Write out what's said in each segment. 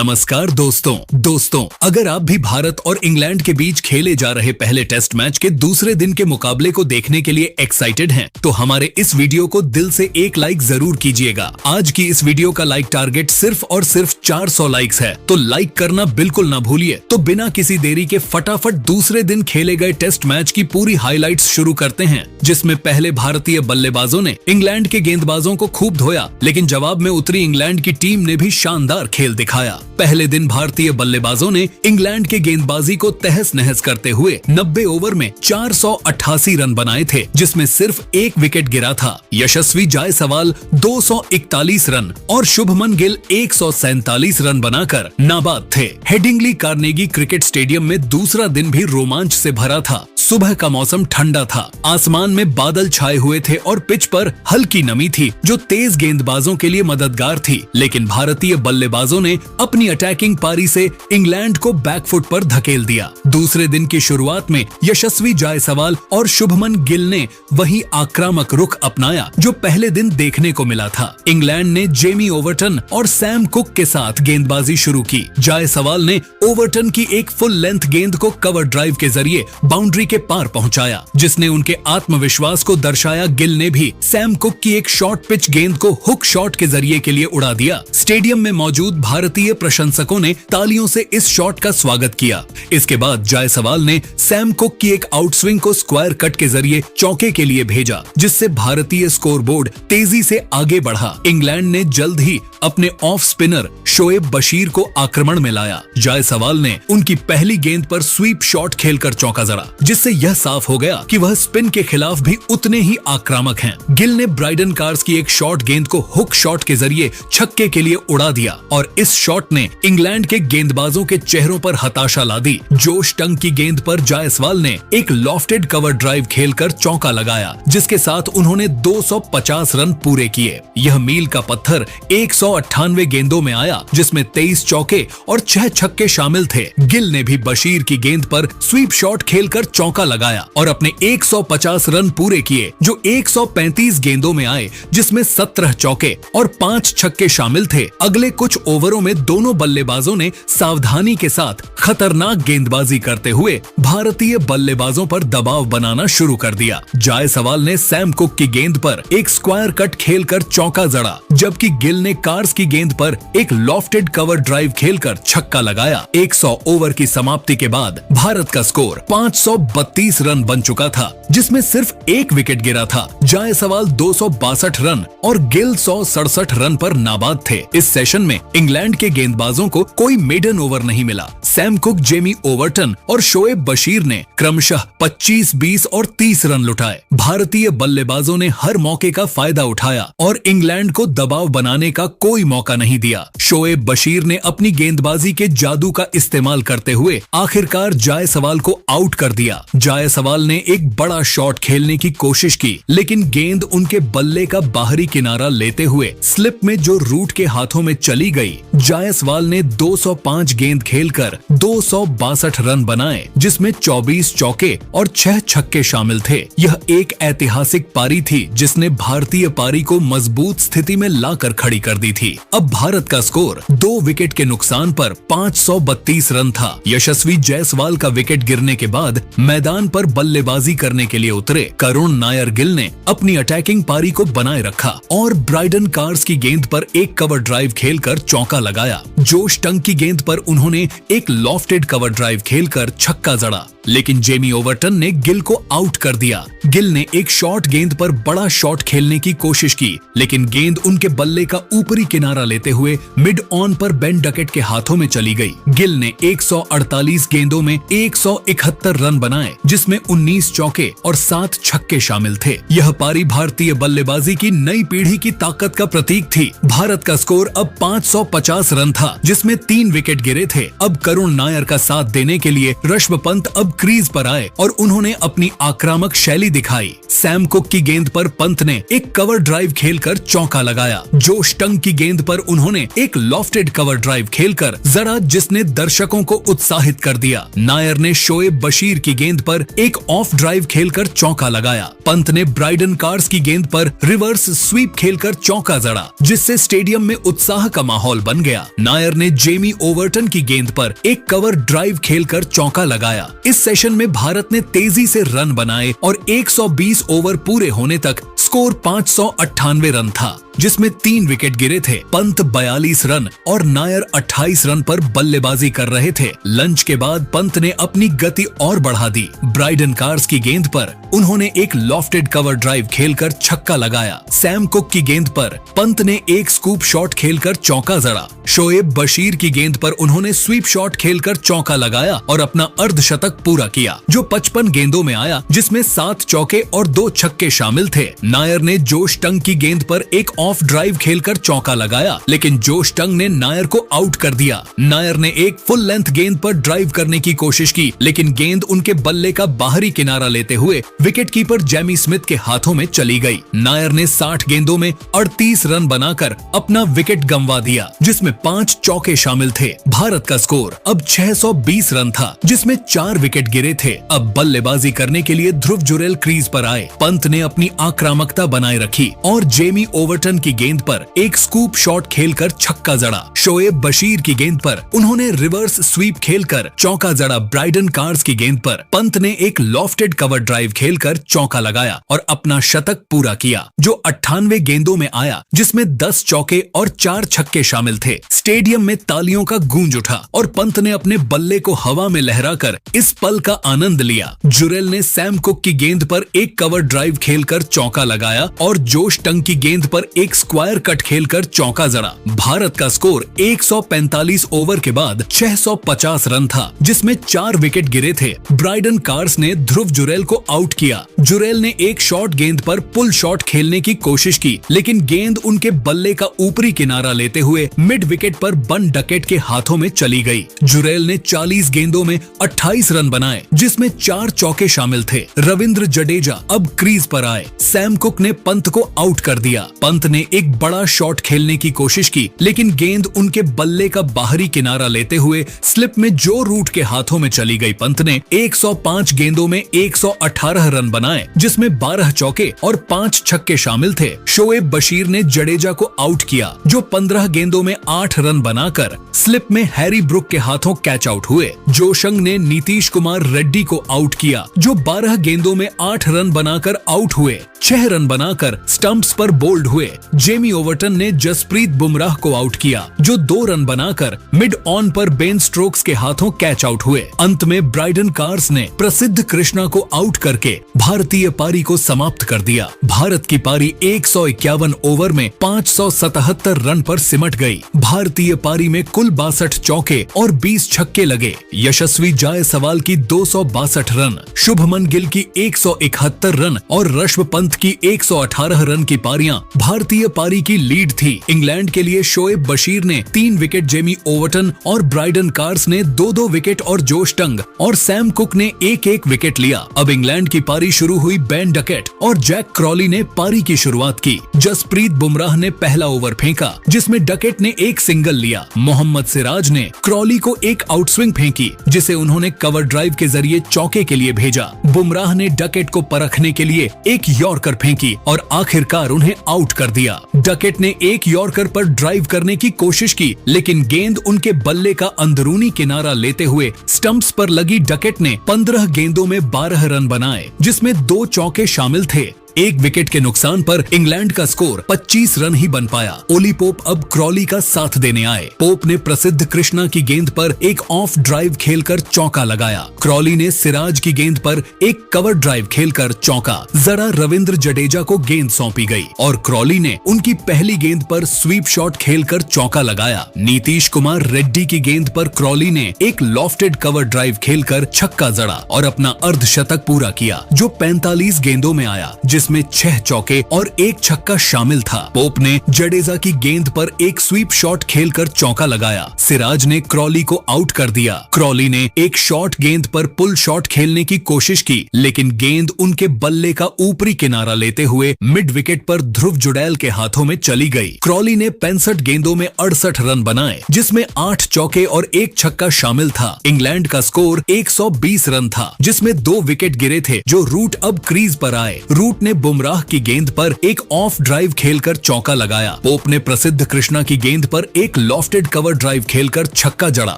नमस्कार दोस्तों, अगर आप भी भारत और इंग्लैंड के बीच खेले जा रहे पहले टेस्ट मैच के दूसरे दिन के मुकाबले को देखने के लिए एक्साइटेड हैं, तो हमारे इस वीडियो को दिल से एक लाइक जरूर कीजिएगा। आज की इस वीडियो का लाइक टारगेट सिर्फ और सिर्फ 400 लाइक्स है, तो लाइक करना बिल्कुल ना भूलिए। तो बिना किसी देरी के फटाफट दूसरे दिन खेले गए टेस्ट मैच की पूरी हाइलाइट्स शुरू करते हैं, जिसमें पहले भारतीय बल्लेबाजों ने इंग्लैंड के गेंदबाजों को खूब धोया, लेकिन जवाब में उतरी इंग्लैंड की टीम ने भी शानदार खेल दिखाया। पहले दिन भारतीय बल्लेबाजों ने इंग्लैंड के गेंदबाजी को तहस नहस करते हुए 90 ओवर में 488 रन बनाए थे, जिसमें सिर्फ एक विकेट गिरा था। यशस्वी जायसवाल 241 रन और शुभमन गिल 147 रन बनाकर नाबाद थे। हेडिंग्ली कार्नेगी क्रिकेट स्टेडियम में दूसरा दिन भी रोमांच से भरा था। सुबह का मौसम ठंडा था, आसमान में बादल छाए हुए थे और पिच पर हल्की नमी थी, जो तेज गेंदबाजों के लिए मददगार थी। लेकिन भारतीय बल्लेबाजों ने अपनी अटैकिंग पारी से इंग्लैंड को बैकफुट पर धकेल दिया। दूसरे दिन की शुरुआत में यशस्वी जायसवाल और शुभमन गिल ने वही आक्रामक रुख अपनाया जो पहले दिन देखने को मिला था। इंग्लैंड ने जेमी ओवरटन और सैम कुक के साथ गेंदबाजी शुरू की। जायसवाल ने ओवरटन की एक फुल लेंथ गेंद को कवर ड्राइव के जरिए बाउंड्री के पार पहुंचाया, जिसने उनके आत्मविश्वास को दर्शाया। गिल ने भी सैम कुक की एक शॉर्ट पिच गेंद को हुक शॉट के जरिए के लिए उड़ा दिया। स्टेडियम में मौजूद भारतीय प्रशंसकों ने तालियों से इस शॉट का स्वागत किया। इसके बाद जायसवाल ने सैम कुक की एक आउटस्विंग को स्क्वायर कट के जरिए चौके के लिए भेजा, जिससे भारतीय स्कोरबोर्ड तेजी से आगे बढ़ा। इंग्लैंड ने जल्द ही अपने ऑफ स्पिनर शोएब बशीर को आक्रमण में लाया। जायसवाल ने उनकी पहली गेंद पर स्वीप शॉट खेलकर चौका जड़ा, जिससे यह साफ हो गया कि वह स्पिन के खिलाफ भी उतने ही आक्रामक हैं। गिल ने ब्राइडन कार्स की एक शॉर्ट गेंद को हुक शॉट के जरिए छक्के के लिए उड़ा दिया और इस शॉट ने इंग्लैंड के गेंदबाजों के चेहरों पर हताशा ला दी। जोश टंग की गेंद पर जायसवाल ने एक लॉफ्टेड कवर ड्राइव खेलकर चौका लगाया, जिसके साथ उन्होंने 250 रन पूरे किए। यह मील का पत्थर 198 गेंदों में आया, जिसमें 23 चौके और 6 छक्के शामिल थे। गिल ने भी बशीर की गेंद पर स्वीप शॉट खेलकर चौका लगाया और अपने 150 रन पूरे किए, जो 135 गेंदों में आए, जिसमें 17 चौके और 5 छक्के शामिल थे। अगले कुछ ओवरों में दोनों बल्लेबाजों ने सावधानी के साथ खतरनाक गेंदबाजी करते हुए भारतीय बल्लेबाजों पर दबाव बनाना शुरू कर दिया। जायसवाल ने सैम कुक की गेंद पर एक स्क्वायर कट खेलकर चौका जड़ा, जबकि गिल ने कार्स की गेंद पर एक लॉफ्टेड कवर ड्राइव खेलकर छक्का लगाया। 100 ओवर की समाप्ति के बाद भारत का स्कोर 532 रन बन चुका था, जिसमें सिर्फ एक विकेट गिरा था। जायसवाल 262 रन और गिल 167 रन पर नाबाद थे। इस सेशन में इंग्लैंड के गेंदबाजों को कोई मेडन ओवर नहीं मिला। सैम कुक, जेमी ओवरटन और शोएब बशीर ने क्रमशः 25, 20 और 30 रन लुटाए। भारतीय बल्लेबाजों ने हर मौके का फायदा उठाया और इंग्लैंड को दबाव बनाने का कोई मौका नहीं दिया। शोएब बशीर ने अपनी गेंदबाजी के जादू का इस्तेमाल करते हुए आखिरकार जायसवाल को आउट कर दिया। जायसवाल ने एक बड़ा शॉट खेलने की कोशिश की, लेकिन गेंद उनके बल्ले का बाहरी किनारा लेते हुए स्लिप में जो रूट के हाथों में चली गई। जायसवाल ने 205 गेंद खेलकर 262 रन बनाए, जिसमें 24 चौके और 6 छक्के शामिल थे। यह एक ऐतिहासिक पारी थी, जिसने भारतीय पारी को मजबूत स्थिति में लाकर खड़ी कर दी थी। अब भारत का स्कोर 2 विकेट के नुकसान पर 532 रन था। यशस्वी जायसवाल का विकेट गिरने के बाद मैदान पर बल्लेबाजी करने के लिए उतरे करुण नायर गिल ने अपनी अटैकिंग पारी को बनाए रखा और ब्राइडन कार्स की गेंद पर एक कवर ड्राइव खेलकर चौका लगाया। जोश टंग की गेंद पर उन्होंने एक लॉफ्टेड कवर ड्राइव खेलकर छक्का जड़ा, लेकिन जेमी ओवरटन ने गिल को आउट कर दिया। गिल ने एक शॉर्ट गेंद पर बड़ा शॉट खेलने की कोशिश की, लेकिन गेंद उनके बल्ले का ऊपरी किनारा लेते हुए मिड ऑन पर बेन डकेट के हाथों में चली गई। गिल ने 148 गेंदों में 171 रन बनाए, जिसमें 19 चौके और 7 छक्के शामिल थे। यह पारी भारतीय बल्लेबाजी की नई पीढ़ी की ताकत का प्रतीक थी। भारत का स्कोर अब 550 रन था, जिसमें 3 विकेट गिरे थे। अब करुण करुण नायर का साथ देने के लिए ऋषभ पंत अब क्रीज पर आए और उन्होंने अपनी आक्रामक शैली दिखाई। सैम कुक की गेंद पर पंत ने एक कवर ड्राइव खेलकर चौका लगाया। जोश टंग की गेंद पर उन्होंने एक लॉफ्टेड कवर ड्राइव खेलकर जरा जिसने दर्शकों को उत्साहित कर दिया। नायर ने शोएब बशीर की गेंद पर एक ऑफ ड्राइव खेलकर चौका लगाया। पंत ने ब्राइडन कार्स की गेंद पर रिवर्स स्वीप खेलकर चौका जड़ा, जिससे स्टेडियम में उत्साह का माहौल बन गया। नायर ने जेमी ओवर्टन की गेंद पर एक कवर ड्राइव खेलकर चौका लगाया। इस सेशन में भारत ने तेजी से रन बनाए और 120 ओवर पूरे होने तक स्कोर 598 रन था, जिसमें 3 विकेट गिरे थे। पंत 42 रन और नायर 28 रन पर बल्लेबाजी कर रहे थे। लंच के बाद पंत ने अपनी गति और बढ़ा दी। ब्राइडन कार्स की गेंद पर उन्होंने एक लॉफ्टेड कवर ड्राइव खेलकर छक्का लगाया। सैम कुक की गेंद पर पंत ने एक स्कूप शॉट खेलकर चौका जड़ा। शोएब बशीर की गेंद पर उन्होंने स्वीप शॉट खेलकर चौका लगाया और अपना अर्धशतक पूरा किया, जो 55 गेंदों में आया, जिसमें 7 चौके और 2 छक्के शामिल थे। नायर ने जोश टंग की गेंद पर एक ऑफ ड्राइव खेलकर चौका लगाया, लेकिन जोश टंग ने नायर को आउट कर दिया। नायर ने एक फुल लेंथ गेंद पर ड्राइव करने की कोशिश की, लेकिन गेंद उनके बल्ले का बाहरी किनारा लेते हुए विकेटकीपर जेमी स्मिथ के हाथों में चली गई। नायर ने 60 गेंदों में 38 रन बनाकर अपना विकेट गंवा दिया, जिसमें 5 चौके शामिल थे। भारत का स्कोर अब 620 रन था, जिसमें 4 विकेट गिरे थे। अब बल्लेबाजी करने के लिए ध्रुव जुरेल क्रीज पर आए। पंत ने अपनी आक्रामकता बनाए रखी और जेमी ओवर्टन की गेंद पर एक स्कूप शॉट खेलकर छक्का जड़ा। शोएब बशीर की गेंद पर उन्होंने रिवर्स स्वीप खेलकर चौका जड़ा। ब्राइडन कार्स की गेंद पर पंत ने एक लॉफ्टेड कवर ड्राइव खेलकर चौका लगाया और अपना शतक पूरा किया, जो 98 गेंदों में आया, जिसमें 10 चौके और 4 छक्के शामिल थे। स्टेडियम में तालियों का गूंज उठा और पंत ने अपने बल्ले को हवा में लहराकर इस पल का आनंद लिया। जुरेल ने सैम कुक की गेंद पर एक कवर ड्राइव खेलकर चौका लगाया और जोश टंग की गेंद पर एक स्क्वायर कट खेलकर चौका जड़ा। भारत का स्कोर 145 ओवर के बाद 650 रन था, जिसमें 4 विकेट गिरे थे। ब्राइडन कार्स ने ध्रुव जुरेल को आउट किया। जुरेल ने एक शॉर्ट गेंद पर पुल शॉट खेलने की कोशिश की, लेकिन गेंद उनके बल्ले का ऊपरी किनारा लेते हुए मिड विकेट पर बन डकेट के हाथों में चली गई। जुरेल ने 40 गेंदों में 28 रन बनाए, जिसमें 4 चौके शामिल थे। रविंद्र जडेजा अब क्रीज पर आए। सैम कुक ने पंत को आउट कर दिया। पंत ने एक बड़ा शॉट खेलने की कोशिश की, लेकिन गेंद उनके बल्ले का बाहरी किनारा लेते हुए स्लिप में जो रूट के हाथों में चली गई। पंत ने 105 गेंदों में 118 रन बनाए, जिसमें 12 चौके और 5 छक्के शामिल थे। शोएब बशीर ने जडेजा को आउट किया, जो 15 गेंदों में 8 रन बनाकर स्लिप में हैरी ब्रुक के हाथों कैच आउट हुए। जोशंग ने नीतीश कुमार रेड्डी को आउट किया, जो 12 गेंदों में 8 रन बनाकर आउट हुए। 6 रन बनाकर स्टंप्स पर बोल्ड हुए। जेमी ओवर्टन ने जसप्रीत बुमराह को आउट किया, जो 2 रन बनाकर मिड ऑन पर बेन स्टोक्स के हाथों कैच आउट हुए। अंत में ब्राइडन कार्स ने प्रसिद्ध कृष्णा को आउट करके भारतीय पारी को समाप्त कर दिया। भारत की पारी 151 ओवर में 577 रन पर सिमट गई। भारतीय पारी में कुल 62 चौके और 20 छक्के लगे। यशस्वी जायसवाल की 262 रन, शुभमन गिल की 171 रन और ऋषभ पंत की 118 रन की पारियां भारतीय पारी की लीड थी। इंग्लैंड के लिए शोएब बशीर ने 3 विकेट, जेमी ओवर्टन और ब्राइडन कार्स ने 2-2 विकेट और जोश टंग और सैम कुक ने 1-1 विकेट लिया। अब इंग्लैंड की पारी शुरू हुई। बेन डकेट और जैक क्रॉली ने पारी की शुरुआत की। जसप्रीत बुमराह ने पहला ओवर फेंका, जिसमें डकेट ने एक सिंगल लिया। मोहम्मद सिराज ने क्रॉली को एक आउटस्विंग फेंकी, जिसे उन्होंने कवर ड्राइव के जरिए चौके के लिए भेजा। बुमराह ने डकेट को परखने के लिए एक यॉर्कर फेंकी और आखिरकार उन्हें आउट कर दिया। डकेट ने एक यॉर्कर पर ड्राइव करने की कोशिश की, लेकिन गेंद उनके बल्ले का अंदरूनी किनारा लेते हुए स्टंप्स पर लगी। डकेट ने 15 गेंदों में 12 रन बनाए, जिसमें 2 चौके शामिल थे। 1 विकेट के नुकसान पर इंग्लैंड का स्कोर 25 रन ही बन पाया। ओली पोप अब क्रॉली का साथ देने आए। पोप ने प्रसिद्ध कृष्णा की गेंद पर एक ऑफ ड्राइव खेलकर चौका लगाया। क्रॉली ने सिराज की गेंद पर एक कवर ड्राइव खेलकर चौका जरा। रविंद्र जडेजा को गेंद सौंपी गई और क्रॉली ने उनकी पहली गेंद पर स्वीप शॉट खेलकर चौका लगाया। नीतीश कुमार रेड्डी की गेंद पर क्रॉली ने एक लॉफ्टेड कवर ड्राइव खेलकर छक्का जड़ा और अपना अर्धशतक पूरा किया, जो 45 गेंदों में आया, जिसमें 6 चौके और 1 छक्का शामिल था। पोप ने जडेजा की गेंद पर एक स्वीप शॉट खेलकर चौका लगाया। सिराज ने क्रॉली को आउट कर दिया। क्रॉली ने एक शॉर्ट गेंद पर पुल शॉट खेलने की कोशिश की, लेकिन गेंद उनके बल्ले का ऊपरी किनारा लेते हुए मिड विकेट पर ध्रुव जुडैल के हाथों में चली गई। क्रॉली ने 65 गेंदों में 68 रन बनाए, जिसमें 8 चौके और 1 छक्का शामिल था। इंग्लैंड का स्कोर 120 रन था, जिसमें 2 विकेट गिरे थे जो रूट अब क्रीज पर आए। रूट ने बुमराह की गेंद पर एक ऑफ ड्राइव खेलकर चौका लगाया। पोप ने प्रसिद्ध कृष्णा की गेंद पर एक लॉफ्टेड कवर ड्राइव खेलकर छक्का जड़ा।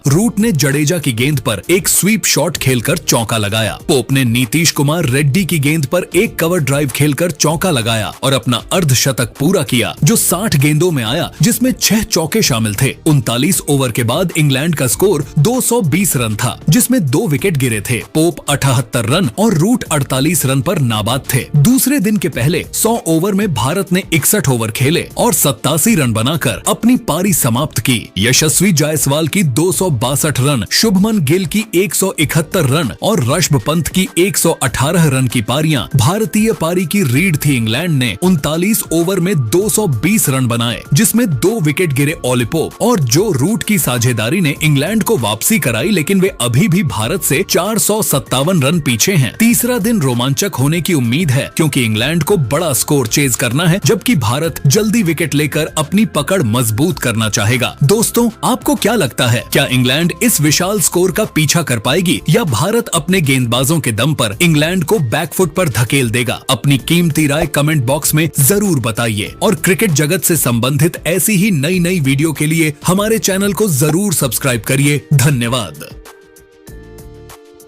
रूट ने जडेजा की गेंद पर एक स्वीप शॉट खेलकर चौका लगाया। पोप ने नीतीश कुमार रेड्डी की गेंद पर एक कवर ड्राइव खेलकर चौका लगाया और अपना अर्धशतक पूरा किया, जो 60 गेंदों में आया, जिसमें 6 चौके शामिल थे। 39 ओवर के बाद इंग्लैंड का स्कोर 220 रन था, जिसमें 2 विकेट गिरे थे। पोप 78 रन और रूट 48 रन पर नाबाद थे। दूसरे दिन के पहले 100 ओवर में भारत ने 61 ओवर खेले और 87 रन बनाकर अपनी पारी समाप्त की। यशस्वी जायसवाल की 262 रन, शुभमन गिल की 171 रन और ऋषभ पंत की 118 रन की पारियां भारतीय पारी की रीढ़ थी। इंग्लैंड ने 39 ओवर में 220 रन बनाए, जिसमें 2 विकेट गिरे ओली पोप और जो रूट की साझेदारी ने इंग्लैंड को वापसी कराई, लेकिन वे अभी भी भारत से 457 रन पीछे हैं। तीसरा दिन रोमांचक होने की उम्मीद है, क्योंकि इंग्लैंड को बड़ा स्कोर चेज करना है, जबकि भारत जल्दी विकेट लेकर अपनी पकड़ मजबूत करना चाहेगा। दोस्तों, आपको क्या लगता है, क्या इंग्लैंड इस विशाल स्कोर का पीछा कर पाएगी या भारत अपने गेंदबाजों के दम पर इंग्लैंड को बैकफुट पर धकेल देगा? अपनी कीमती राय कमेंट बॉक्स में जरूर बताइए और क्रिकेट जगत से संबंधित ऐसी ही नई वीडियो के लिए हमारे चैनल को जरूर सब्सक्राइब करिए। धन्यवाद।